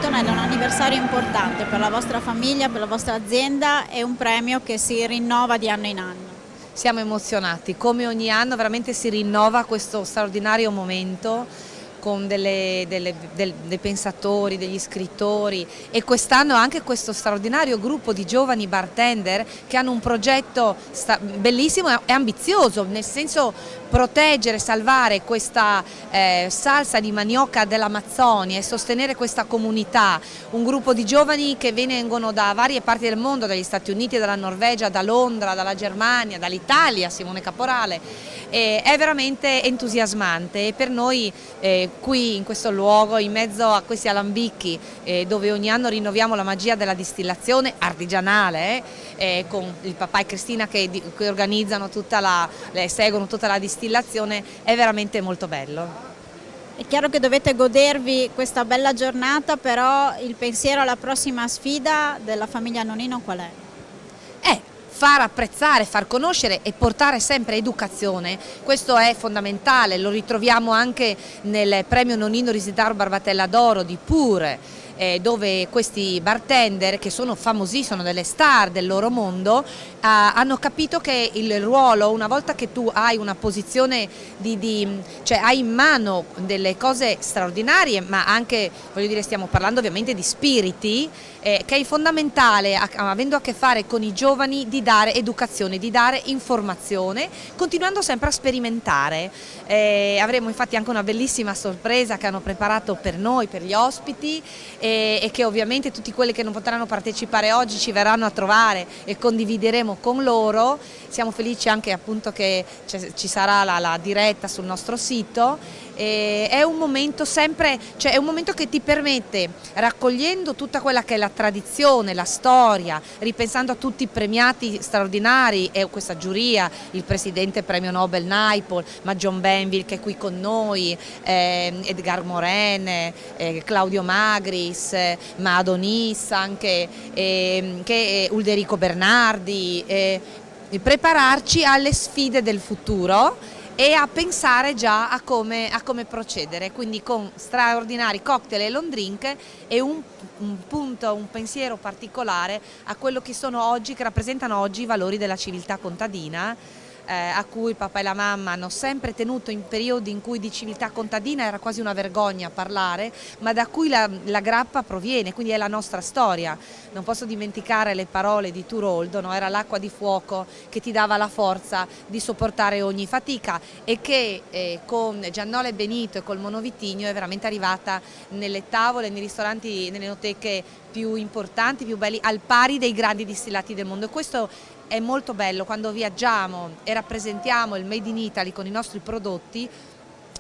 Antonella, è un anniversario importante per la vostra famiglia, per la vostra azienda, è un premio che si rinnova di anno in anno. Siamo emozionati, come ogni anno veramente si rinnova questo straordinario momento con dei pensatori, degli scrittori e quest'anno anche questo straordinario gruppo di giovani bartender che hanno un progetto bellissimo e ambizioso, nel senso proteggere, salvare questa salsa di manioca dell'Amazzonia e sostenere questa comunità, un gruppo di giovani che vengono da varie parti del mondo, dagli Stati Uniti, dalla Norvegia, da Londra, dalla Germania, dall'Italia, Simone Caporale, è veramente entusiasmante e per noi qui in questo luogo, in mezzo a questi alambicchi dove ogni anno rinnoviamo la magia della distillazione artigianale con il papà e Cristina che organizzano seguono tutta la distillazione, è veramente molto bello. È chiaro che dovete godervi questa bella giornata, però il pensiero alla prossima sfida della famiglia Nonino qual è? Far apprezzare, far conoscere e portare sempre educazione, questo è fondamentale, lo ritroviamo anche nel premio Nonino Risidauro Barbatella d'Oro di Pure, dove questi bartender che sono famosissimi, sono delle star del loro mondo, hanno capito che il ruolo, una volta che tu hai una posizione cioè hai in mano delle cose straordinarie, ma anche, voglio dire, stiamo parlando ovviamente di spiriti, che è fondamentale, avendo a che fare con i giovani, di dare educazione, di dare informazione, continuando sempre a sperimentare. Avremo infatti anche una bellissima sorpresa che hanno preparato per noi, per gli ospiti, e che ovviamente tutti quelli che non potranno partecipare oggi ci verranno a trovare e condivideremo con loro. Siamo felici anche appunto che ci sarà la diretta sul nostro sito. È un momento cioè è un momento che ti permette, raccogliendo tutta quella che è la tradizione, la storia, ripensando a tutti i premiati straordinari e questa giuria, il presidente premio Nobel Naipaul, ma John Benville che è qui con noi, Edgar Morin, Claudio Magris, ma Adonis anche, che Ulderico Bernardi, prepararci alle sfide del futuro e a pensare già a come procedere, quindi con straordinari cocktail e long drink e un pensiero particolare a quello che sono oggi, che rappresentano oggi i valori della civiltà contadina, a cui il papà e la mamma hanno sempre tenuto in periodi in cui di civiltà contadina era quasi una vergogna parlare, ma da cui la grappa proviene, quindi è la nostra storia. Non posso dimenticare le parole di Turoldo, no? Era l'acqua di fuoco che ti dava la forza di sopportare ogni fatica e che con Giannola e Benito e col Monovitigno è veramente arrivata nelle tavole, nei ristoranti, nelle enoteche più importanti, più belli, al pari dei grandi distillati del mondo. E questo è molto bello quando viaggiamo e rappresentiamo il Made in Italy con i nostri prodotti,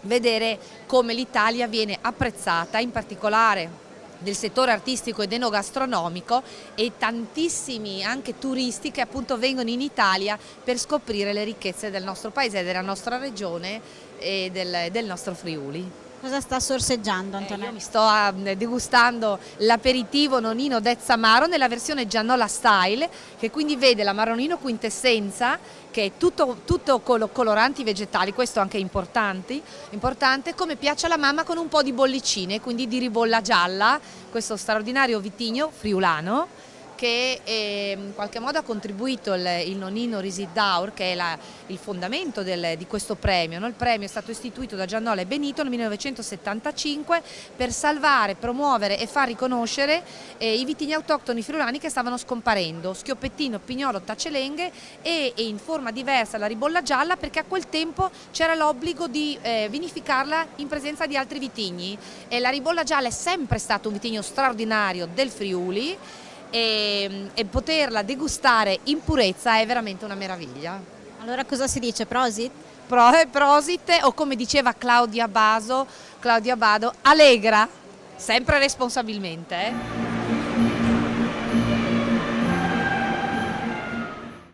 vedere come l'Italia viene apprezzata, in particolare del settore artistico ed enogastronomico, e tantissimi anche turisti che appunto vengono in Italia per scoprire le ricchezze del nostro paese, della nostra regione e del nostro Friuli. Cosa sta sorseggiando Antonella? Io mi sto degustando l'aperitivo Nonino Dezzamaro nella versione Giannola Style, che quindi vede l'Amarronino Quintessenza, che è tutto coloranti vegetali, questo anche è importante, come piace alla mamma, con un po' di bollicine, quindi di ribolla gialla, questo straordinario vitigno friulano, che in qualche modo ha contribuito il Nonino Risidauro, che è il fondamento di questo premio. Il premio è stato istituito da Giannola e Benito nel 1975 per salvare, promuovere e far riconoscere i vitigni autoctoni friulani che stavano scomparendo, Schioppettino, Pignolo, Tacelenghe, e in forma diversa la ribolla gialla, perché a quel tempo c'era l'obbligo di vinificarla in presenza di altri vitigni, e la ribolla gialla è sempre stato un vitigno straordinario del Friuli, e poterla degustare in purezza è veramente una meraviglia. Allora cosa si dice? Prosit? Prosit, o come diceva Claudia Bado, allegra, sempre responsabilmente.